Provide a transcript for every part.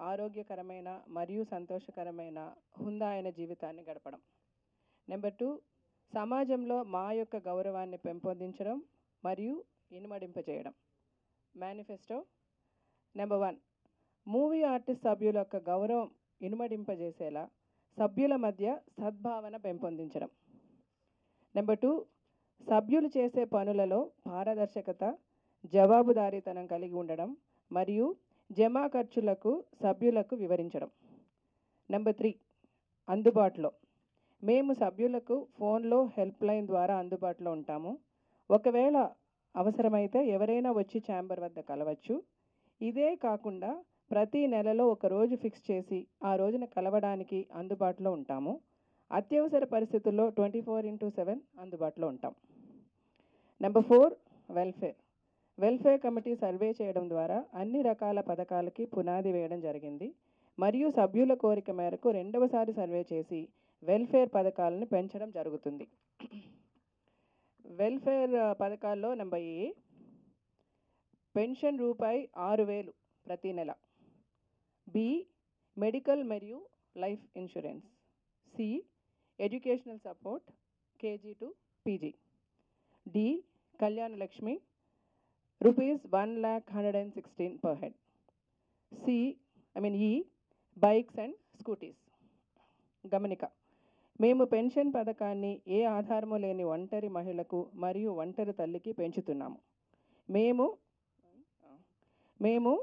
ఆరోగ్యకరమైన మరియు సంతోషకరమైన హుందా అయిన జీవితాన్ని గడపడం. నెంబర్ 2, సమాజంలో మా యొక్క గౌరవాన్ని పెంపొందించడం మరియు ఇనుమడింపజేయడం. మేనిఫెస్టో. నెంబర్ 1, మూవీ ఆర్టిస్ట్ సభ్యుల యొక్క గౌరవం ఇనుమడింపజేసేలా సభ్యుల మధ్య సద్భావన పెంపొందించడం. నెంబర్ 2, సభ్యులు చేసే పనులలో పారదర్శకత, జవాబుదారీతనం కలిగి ఉండడం మరియు జమా ఖర్చులకు సభ్యులకు వివరించడం. నెంబర్ 3, అందుబాటులో. మేము సభ్యులకు ఫోన్లో హెల్ప్ లైన్ ద్వారా అందుబాటులో ఉంటాము. ఒకవేళ అవసరమైతే ఎవరైనా వచ్చి ఛాంబర్ వద్ద కలవచ్చు. ఇదే కాకుండా ప్రతి నెలలో ఒక రోజు ఫిక్స్ చేసి ఆ రోజున కలవడానికి అందుబాటులో ఉంటాము. అత్యవసర పరిస్థితుల్లో 24/7 అందుబాటులో ఉంటాం. నెంబర్ 4, వెల్ఫేర్ కమిటీ సర్వే చేయడం ద్వారా అన్ని రకాల పథకాలకి పునాది వేయడం జరిగింది మరియు సభ్యుల కోరిక మేరకు రెండవసారి సర్వే చేసి వెల్ఫేర్ పథకాలను పెంచడం జరుగుతుంది. వెల్ఫేర్ పథకాల్లో నెంబర్ ఏ, పెన్షన్ రూపాయి 6,000 ప్రతి నెల. బి, మెడికల్ మరియు life insurance. C, educational support KG to PG. D, Kalyana Lakshmi ₹1,116 per head. E, bikes and scooties. గమనిక, మేము పెన్షన్ పథకాన్ని ఏ ఆధారము లేని ఒంటరి మహిళకు మరియు ఒంటరి తల్లికి పెంచుతున్నాము. మేము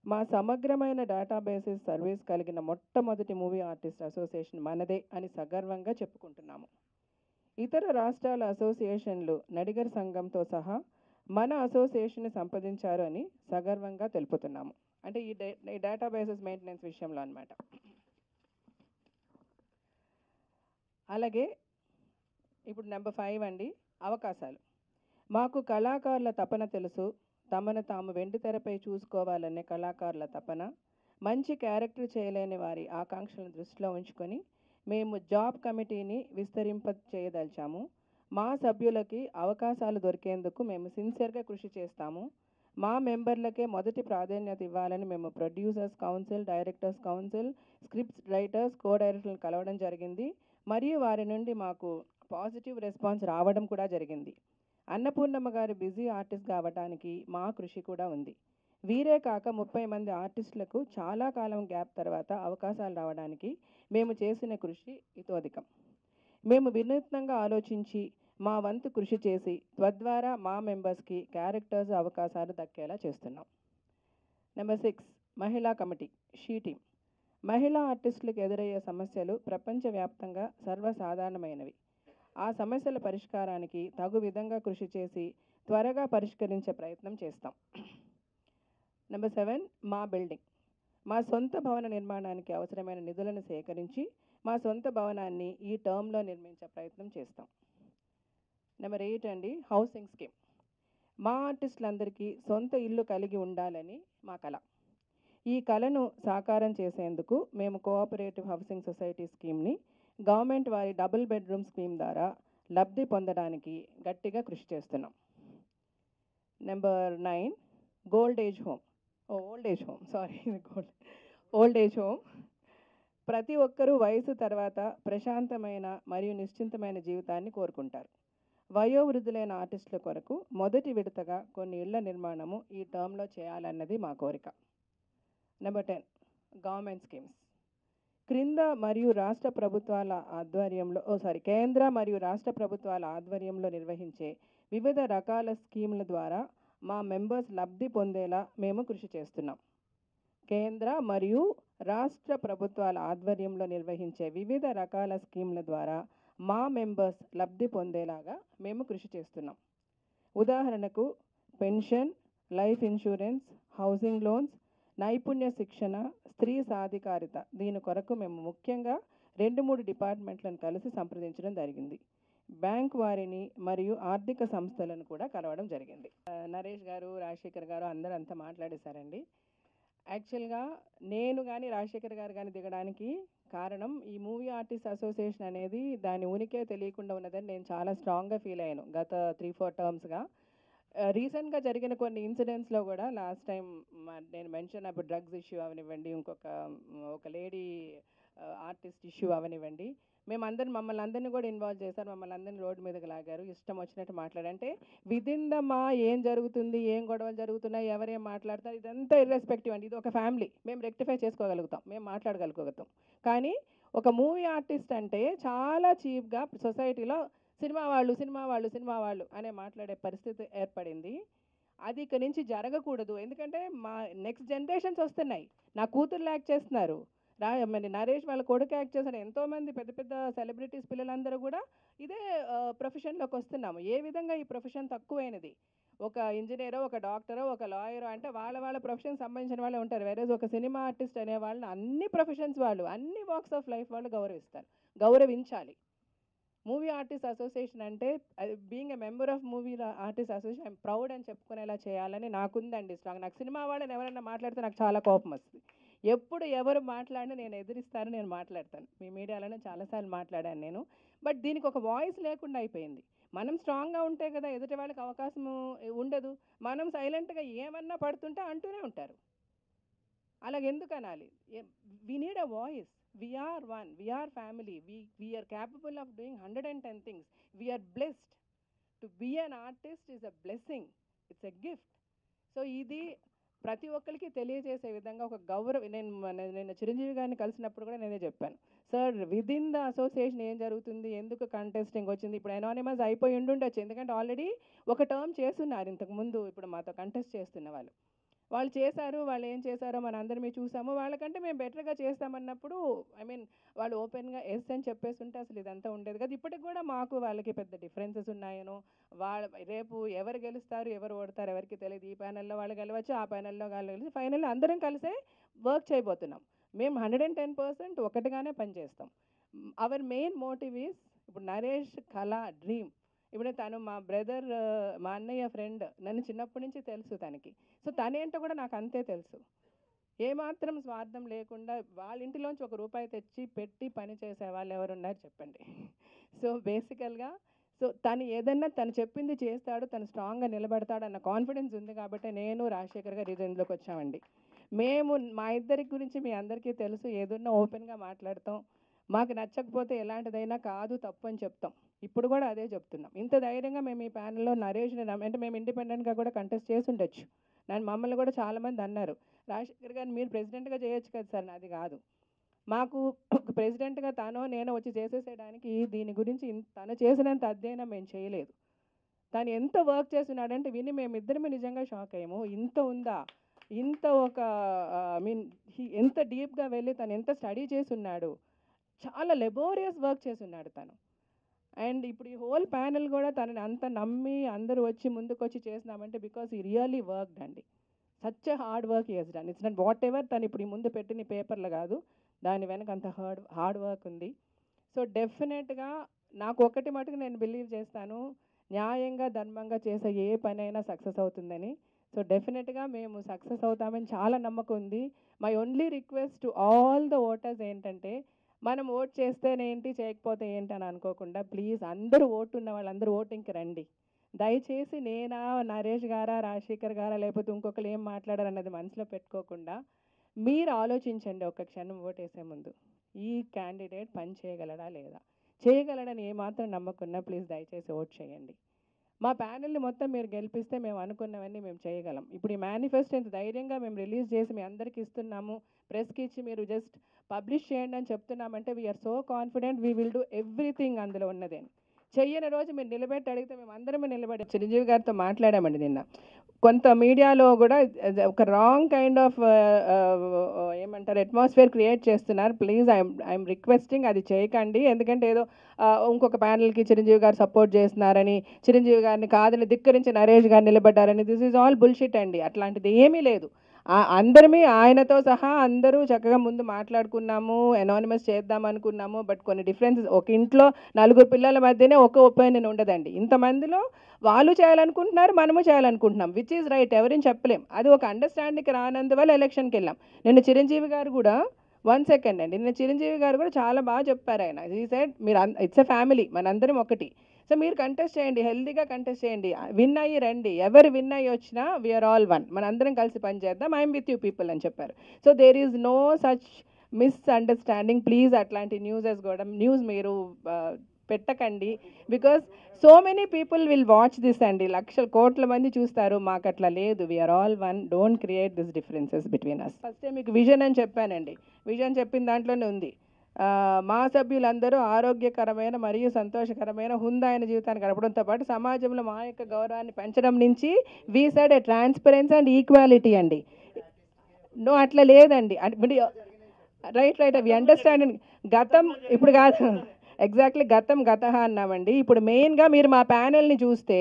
మా సమగ్రమైన డేటాబేసెస్ సర్వీస్ కలిగిన మొట్టమొదటి మూవీ ఆర్టిస్ట్ అసోసియేషన్ మనదే అని సగర్వంగా చెప్పుకుంటున్నాము. ఇతర రాష్ట్రాల అసోసియేషన్లు నడిగర్ సంఘంతో సహా మన అసోసియేషన్ని సంప్రదించారు అని సగర్వంగా తెలుపుతున్నాము. అంటే ఈ డేటాబేసెస్ మెయింటెనెన్స్ విషయంలో అన్నమాట. అలాగే ఇప్పుడు నెంబర్ 5 అండి, అవకాశాలు. మాకు కళాకారుల తపన తెలుసు. తమను తాము వెండితెరపై చూసుకోవాలనే కళాకారుల తపన, మంచి క్యారెక్టర్ చేయలేని వారి ఆకాంక్షలను దృష్టిలో ఉంచుకొని మేము జాబ్ కమిటీని చేయదలిచాము. మా సభ్యులకి అవకాశాలు దొరికేందుకు మేము సిన్సియర్గా కృషి చేస్తాము. మా మెంబర్లకే మొదటి ప్రాధాన్యత ఇవ్వాలని మేము producers council, directors council, scripts writers, co డైరెక్టర్లను కలవడం జరిగింది మరియు వారి నుండి మాకు పాజిటివ్ రెస్పాన్స్ రావడం కూడా జరిగింది. అన్నపూర్ణమ్మ గారు బిజీ ఆర్టిస్ట్ కావడానికి మా కృషి కూడా ఉంది. వీరే కాక 30 మంది ఆర్టిస్టులకు చాలా కాలం గ్యాప్ తర్వాత అవకాశాలు రావడానికి మేము చేసిన కృషి ఇతోధికం. మేము వినూత్నంగా ఆలోచించి మా వంతు కృషి చేసి తద్వారా మా మెంబర్స్కి క్యారెక్టర్స్ అవకాశాలు దక్కేలా చేస్తున్నాం. నెంబర్ 6, మహిళా కమిటీ, షీ టీమ్. మహిళా ఆర్టిస్టులకు ఎదురయ్యే సమస్యలు ప్రపంచవ్యాప్తంగా సర్వసాధారణమైనవి. ఆ సమస్యల పరిష్కారానికి తగు విధంగా కృషి చేసి త్వరగా పరిష్కరించే ప్రయత్నం చేస్తాం. నెంబర్ 7, మా బిల్డింగ్. మా సొంత భవన నిర్మాణానికి అవసరమైన నిధులను సేకరించి మా సొంత భవనాన్ని ఈ టర్మ్లో నిర్మించే ప్రయత్నం చేస్తాం. నెంబర్ 8 అండి, హౌసింగ్ స్కీమ్. మా ఆర్టిస్టులందరికీ సొంత ఇల్లు కలిగి ఉండాలని మా కళ. ఈ కళను సాకారం చేసేందుకు మేము కోఆపరేటివ్ హౌసింగ్ సొసైటీ స్కీమ్ని గవర్నమెంట్ వారి డబుల్ బెడ్రూమ్ స్కీమ్ ద్వారా లబ్ధి పొందడానికి గట్టిగా కృషి చేస్తున్నాం. Number 9, old age home. ప్రతి ఒక్కరూ వయసు తర్వాత ప్రశాంతమైన మరియు నిశ్చింతమైన జీవితాన్ని కోరుకుంటారు. వయోవృద్ధులైన ఆర్టిస్టుల కొరకు మొదటి విడతగా కొన్ని ఇళ్ల నిర్మాణము ఈ టర్మ్లో చేయాలన్నది మా కోరిక. Number 10, government schemes. కేంద్ర మరియు రాష్ట్ర ప్రభుత్వాల ఆధ్వర్యంలో నిర్వహించే వివిధ రకాల స్కీముల ద్వారా మా మెంబర్స్ లబ్ధి పొందేలా మేము కృషి చేస్తున్నాం. కేంద్ర మరియు రాష్ట్ర ప్రభుత్వాల ఆధ్వర్యంలో నిర్వహించే వివిధ రకాల స్కీముల ద్వారా మా మెంబర్స్ లబ్ధి పొందేలాగా మేము కృషి చేస్తున్నాం. ఉదాహరణకు pension, life insurance, housing loans, నైపుణ్య శిక్షణ, స్త్రీ సాధికారిత. దీని కొరకు మేము ముఖ్యంగా 2-3 డిపార్ట్మెంట్లను కలిసి సంప్రదించడం జరిగింది. బ్యాంక్ వారిని మరియు ఆర్థిక సంస్థలను కూడా కలవడం జరిగింది. నరేష్ గారు, రాజశేఖర్ గారు అందరూ అంతా మాట్లాడేశారండి. యాక్చువల్గా నేను కానీ రాజశేఖర్ గారు కానీ దిగడానికి కారణం ఈ మూవీ ఆర్టిస్ట్ అసోసియేషన్ అనేది దాని ఉనికే తెలియకుండా ఉన్నదని నేను చాలా స్ట్రాంగ్గా ఫీల్ అయ్యాను గత 3-4 టర్మ్స్గా. రీసెంట్గా జరిగిన కొన్ని ఇన్సిడెంట్స్లో కూడా లాస్ట్ టైం నేను మెన్షన్ అప్పుడు డ్రగ్స్ ఇష్యూ అవనివ్వండి, ఒక లేడీ ఆర్టిస్ట్ ఇష్యూ అవనివ్వండి, మమ్మల్ని అందరినీ కూడా ఇన్వాల్వ్ చేశారు, మమ్మల్ని అందరినీ రోడ్డు మీదకి లాగారు, ఇష్టం వచ్చినట్టు మాట్లాడంటే విదిన్ ద మా ఏం జరుగుతుంది, ఏం గొడవలు జరుగుతున్నాయి, ఎవరేం మాట్లాడతారు, ఇదంతా ఇర్రెస్పెక్టివ్ అండి. ఇది ఒక ఫ్యామిలీ, మేము రెక్టిఫై చేసుకోగలుగుతాం, మేము మాట్లాడగలుగుతాం. కానీ ఒక మూవీ ఆర్టిస్ట్ అంటే చాలా చీప్గా సొసైటీలో సినిమా వాళ్ళు అనే మాట్లాడే పరిస్థితి ఏర్పడింది. అది ఇక నుంచి జరగకూడదు. ఎందుకంటే మా నెక్స్ట్ జనరేషన్స్ వస్తున్నాయి. నా కూతుర్లు యాక్ట్ చేస్తున్నారు, మరి నరేష్ వాళ్ళ కొడుకు యాక్ట్ చేస్తున్నారు, ఎంతోమంది పెద్ద పెద్ద సెలబ్రిటీస్ పిల్లలందరూ కూడా ఇదే ప్రొఫెషన్లోకి వస్తున్నాము. ఏ విధంగా ఈ ప్రొఫెషన్ తక్కువైనది? ఒక ఇంజనీరో, ఒక డాక్టరో, ఒక లాయరో అంటే వాళ్ళ ప్రొఫెషన్ సంబంధించిన వాళ్ళే ఉంటారు. వేరేజ్ ఒక సినిమా ఆర్టిస్ట్ అనే వాళ్ళని అన్ని ప్రొఫెషన్స్ వాళ్ళు, అన్ని వాక్స్ ఆఫ్ లైఫ్ వాళ్ళు గౌరవించాలి. మూవీ ఆర్టిస్ట్ అసోసియేషన్ అంటే being a member of movie artist association I'm proud అని చెప్పుకునేలా చేయాలని నాకుందండి స్ట్రాంగ్. నాకు సినిమా వాళ్ళని ఎవరైనా మాట్లాడితే నాకు చాలా కోపం వస్తుంది. ఎప్పుడు ఎవరు మాట్లాడినా నేను ఎదిరిస్తాను, నేను మాట్లాడతాను. మీ మీడియాలోనే చాలాసార్లు మాట్లాడాను నేను. బట్ దీనికి ఒక వాయిస్ లేకుండా అయిపోయింది. మనం స్ట్రాంగ్గా ఉంటే కదా ఎదుటి వాళ్ళకి అవకాశం ఉండదు. మనం సైలెంట్గా ఏమన్నా పడుతుంటే అంటూనే ఉంటారు. అలాగెందుకు అనాలి? We need a voice. We are one, we are family, we are capable of doing 110 things. We are blessed. To be an artist is a blessing, it's a gift. So ఇది ప్రతి ఒక్కరికి తెలియజేసే విధంగా ఒక గౌరవం. నేను చిరంజీవి గారిని కలిసినప్పుడు కూడా నేనే చెప్పాను, సార్ విదిన్ ద అసోసియేషన్ ఏం జరుగుతుంది, ఎందుకు కంటెస్టింగ్ వచ్చింది? ఇప్పుడు ఎనానిమస్ అయిపోయి ఉండుండొచ్చు, ఎందుకంటే ఆల్రెడీ ఒక టర్మ్ చేస్తున్నారు ఇంతకుముందు. ఇప్పుడు మాతో కంటెస్ట్ చేస్తున్న వాళ్ళు చేశారు, వాళ్ళు ఏం చేశారో మన అందరిమీ చూసాము. వాళ్ళకంటే మేము బెటర్గా చేస్తామన్నప్పుడు వాళ్ళు ఓపెన్గా ఎస్ అని చెప్పేస్తుంటే అసలు ఇదంతా ఉండేది కదా. ఇప్పటికి కూడా మాకు వాళ్ళకి పెద్ద డిఫరెన్సెస్ ఉన్నాయనో, రేపు ఎవరు గెలుస్తారు ఎవరు ఓడతారు ఎవరికి తెలియదు. ఈ ప్యానెల్లో వాళ్ళు గెలవచ్చు, ఆ ప్యానెల్లో వాళ్ళు గెలిచి ఫైనల్లో అందరం కలిసే వర్క్ చేయబోతున్నాం. మేము 110% ఒకటిగానే పనిచేస్తాం. అవర్ మెయిన్ మోటివ్ ఈజ్ ఇప్పుడు నరేష్ కళ డ్రీమ్. ఇప్పుడు తను మా బ్రదర్, మా అన్నయ్య ఫ్రెండ్, నన్ను చిన్నప్పటి నుంచి తెలుసు తనకి. సో తనేంటో కూడా నాకు అంతే తెలుసు. ఏమాత్రం స్వార్థం లేకుండా వాళ్ళ ఇంటిలోంచి ₹1 తెచ్చి పెట్టి పని చేసే వాళ్ళు ఎవరున్నారు చెప్పండి? సో బేసికల్గా తను ఏదన్నా తను చెప్పింది చేస్తాడు, తను స్ట్రాంగ్గా నిలబడతాడు అన్న కాన్ఫిడెన్స్ ఉంది కాబట్టి నేను రాజశేఖర్ గారు ఇందులోకి వచ్చామండి. మా ఇద్దరి గురించి మీ అందరికీ తెలుసు, ఏదన్నా ఓపెన్గా మాట్లాడతాం. మాకు నచ్చకపోతే ఎలాంటిదైనా కాదు తప్పు అని చెప్తాం. ఇప్పుడు కూడా అదే చెప్తున్నాం. ఇంత ధైర్యంగా మేము ఈ ప్యానెల్లో నరేష్ని అంటే మేము ఇండిపెండెంట్గా కూడా కంటెస్ట్ చేసి ఉండొచ్చు. మమ్మల్ని కూడా చాలామంది అన్నారు, రాజశేఖర్ గారు మీరు ప్రెసిడెంట్గా చేయొచ్చు కదా సార్. అది కాదు, మాకు ప్రెసిడెంట్గా నేనో వచ్చి చేసేసేయడానికి దీని గురించి తను చేసినంత అధ్యయనం మేము చేయలేదు. తను ఎంత వర్క్ చేస్తున్నాడంటే విని మేమిద్దరమే నిజంగా షాక్ అయ్యాము. ఇంత ఉందా, ఇంత ఎంత డీప్గా వెళ్ళి తను ఎంత స్టడీ చేసి ఉన్నాడు, చాలా లెబోరియస్ వర్క్ చేసి ఉన్నాడు తను. అండ్ ఇప్పుడు ఈ హోల్ ప్యానెల్ కూడా తనని అంత నమ్మి అందరూ వచ్చి ముందుకు వచ్చి చేసినామంటే బికాస్ ఈ రియల్లీ వర్క్డ్ అండి. Such hard work is done. It's not what ever తను ఇప్పుడు ఈ ముందు పెట్టిన పేపర్లు కాదు, దాని వెనక అంత హార్డ్ వర్క్ ఉంది. సో డెఫినెట్గా నాకు ఒకటి మటుకు నేను బిలీవ్ చేస్తాను, న్యాయంగా ధర్మంగా చేసే ఏ పనైనా సక్సెస్ అవుతుందని. సో డెఫినెట్గా మేము సక్సెస్ అవుతామని చాలా నమ్మకం ఉంది. My only request to all the voters ఏంటంటే, మనం ఓట్ చేస్తేనేంటి చేయకపోతే ఏంటి అని అనుకోకుండా ప్లీజ్ అందరూ ఓటున్న వాళ్ళందరూ ఓటింగ్కి రండి. దయచేసి నేనా, నరేష్ గారా, రాజశేఖర్ గారా, లేకపోతే ఇంకొకరు ఏం మాట్లాడారన్నది మనసులో పెట్టుకోకుండా మీరు ఆలోచించండి ఒక క్షణం ఓటేసే ముందు, ఈ క్యాండిడేట్ పని చేయగలడా లేదా, చేయగలడని ఏమాత్రం నమ్మకున్నా ప్లీజ్ దయచేసి ఓట్ చేయండి. మా ప్యానెల్ని మొత్తం మీరు గెలిపిస్తే మేము అనుకున్నవన్నీ మేము చేయగలం. ఇప్పుడు ఈ మేనిఫెస్టో ఇంత ధైర్యంగా మేము రిలీజ్ చేసి మీ అందరికీ ఇస్తున్నాము, ప్రెస్కి ఇచ్చి మీరు జస్ట్ పబ్లిష్ చేయండి అని చెప్తున్నామంటే we're so confident we will do everything అందులో ఉన్నదని. చెయ్యని రోజు మీరు నిలబెట్టి అడిగితే మేము అందరమే నిలబడి. చిరంజీవి గారితో మాట్లాడామండి నిన్న. కొంత మీడియాలో కూడా ఒక రాంగ్ కైండ్ ఆఫ్ ఏమంటారు అట్మాస్ఫియర్ క్రియేట్ చేస్తున్నారు. ప్లీజ్ ఐఎమ్ రిక్వెస్టింగ్ అది చేయకండి. ఎందుకంటే ఏదో ఇంకొక ప్యానెల్కి చిరంజీవి గారు సపోర్ట్ చేస్తున్నారని, చిరంజీవి గారిని కాదని ధిక్కరించి నరేష్ గారు నిలబడ్డారని, దిస్ ఈజ్ ఆల్ బుల్షిట్ అండి. అట్లాంటిది ఏమీ లేదు. అందరమీ ఆయనతో సహా అందరూ చక్కగా ముందు మాట్లాడుకున్నాము, ఎనానిమస్ చేద్దాం అనుకున్నాము. బట్ కొన్ని డిఫరెన్సెస్, ఒక ఇంట్లో 4 పిల్లల మధ్యనే ఒక ఒపీనియన్ ఉండదండి. ఇంతమందిలో వాళ్ళు చేయాలనుకుంటున్నారు, మనము చేయాలనుకుంటున్నాం, విచ్ ఈజ్ రైట్, ఎవరిని చెప్పలేం. అది ఒక అండర్స్టాండింగ్కి రానందువల్ల ఎలక్షన్కి వెళ్ళాం. నిన్న చిరంజీవి గారు కూడా 1 సెకండ్ అండి, నిన్న చిరంజీవి గారు కూడా చాలా బాగా చెప్పారు. ఆయన ఈ సైడ్ మీరు ఇట్స్ ఎ ఫ్యామిలీ, మనందరం ఒకటి. సో మీరు కంటెస్ట్ చేయండి, హెల్తీగా కంటెస్ట్ చేయండి, విన్ అయ్యి రండి. ఎవరు విన్ అయ్యి వచ్చినా వీఆర్ ఆల్ వన్, మన అందరం కలిసి పనిచేద్దాం, ఐఎమ్ విత్ యూ పీపుల్ అని చెప్పారు. So there is no such misunderstanding. Please అట్లాంటి న్యూస్ మీరు పెట్టకండి. Because so many people will watch this అండి, లక్షల కోట్ల మంది చూస్తారు. మాకు అట్లా లేదు, we are all one, don't create this differences between us. First మీకు విజన్ అని చెప్పానండి, విజన్ చెప్పిన దాంట్లోనే ఉంది. మా సభ్యులందరూ ఆరోగ్యకరమైన మరియు సంతోషకరమైన హుందాయిన జీవితాన్ని గడపడంతో పాటు సమాజంలో మా యొక్క గౌరవాన్ని పెంచడం నుంచి we side A transparency and equality అండి. నో అట్లా లేదండి. రైట్ అవి అండర్స్టాండింగ్. గతం ఇప్పుడు కాదు, ఎగ్జాక్ట్లీ గతహ అన్నామండి. ఇప్పుడు మెయిన్గా మీరు మా ప్యానెల్ని చూస్తే,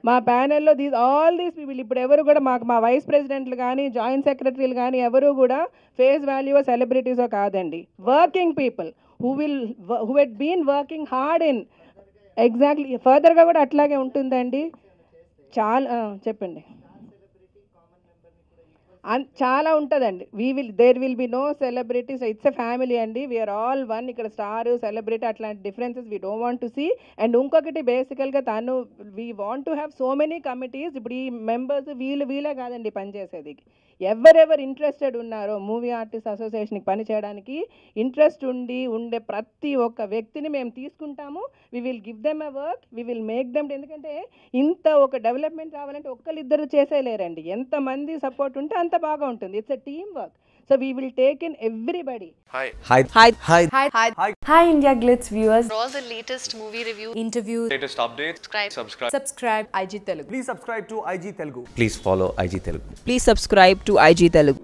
మా ప్యానెల్లో ఆల్ దీస్ పీపుల్ ఇప్పుడు ఎవరు కూడా మా వైస్ ప్రెసిడెంట్లు కానీ జాయింట్ సెక్రటరీలు కానీ ఎవరు కూడా ఫేస్ వాల్యూ సెలబ్రిటీసో కాదండి. Working people who had been working hard in. Exactly ఫర్దర్గా కూడా అట్లాగే ఉంటుందండి. చెప్పండి. చాలా ఉంటుందండి. There will be no celebrities, it's a family అండి, వీఆర్ ఆల్ వన్. ఇక్కడ స్టార్ సెలబ్రిటీ అట్లాంటి differences we don't want to see. And ఇంకొకటి బేసికల్గా we want to have so many committees. ఇప్పుడు ఈ మెంబర్స్ వీళ్ళే కాదండి పనిచేసేది, ఎవరెవరు ఇంట్రెస్టెడ్ ఉన్నారో మూవీ ఆర్టిస్ట్ అసోసియేషన్కి పని చేయడానికి ఇంట్రెస్ట్ ఉండే ప్రతి ఒక్క వ్యక్తిని మేము తీసుకుంటాము. We will give them a work, we will make them. ఎందుకంటే ఇంత ఒక డెవలప్మెంట్ రావాలంటే ఒక్కరిద్దరు చేసేలేరండి, ఎంతమంది సపోర్ట్ ఉంటే అంత బాగా ఉంటుంది. It's a team work. So we will take in everybody. Hi India Glitz viewers. For all the latest movie reviews, Interviews, latest updates, subscribe IG Telugu. Please subscribe to IG Telugu. Please follow IG Telugu. Please subscribe to IG Telugu.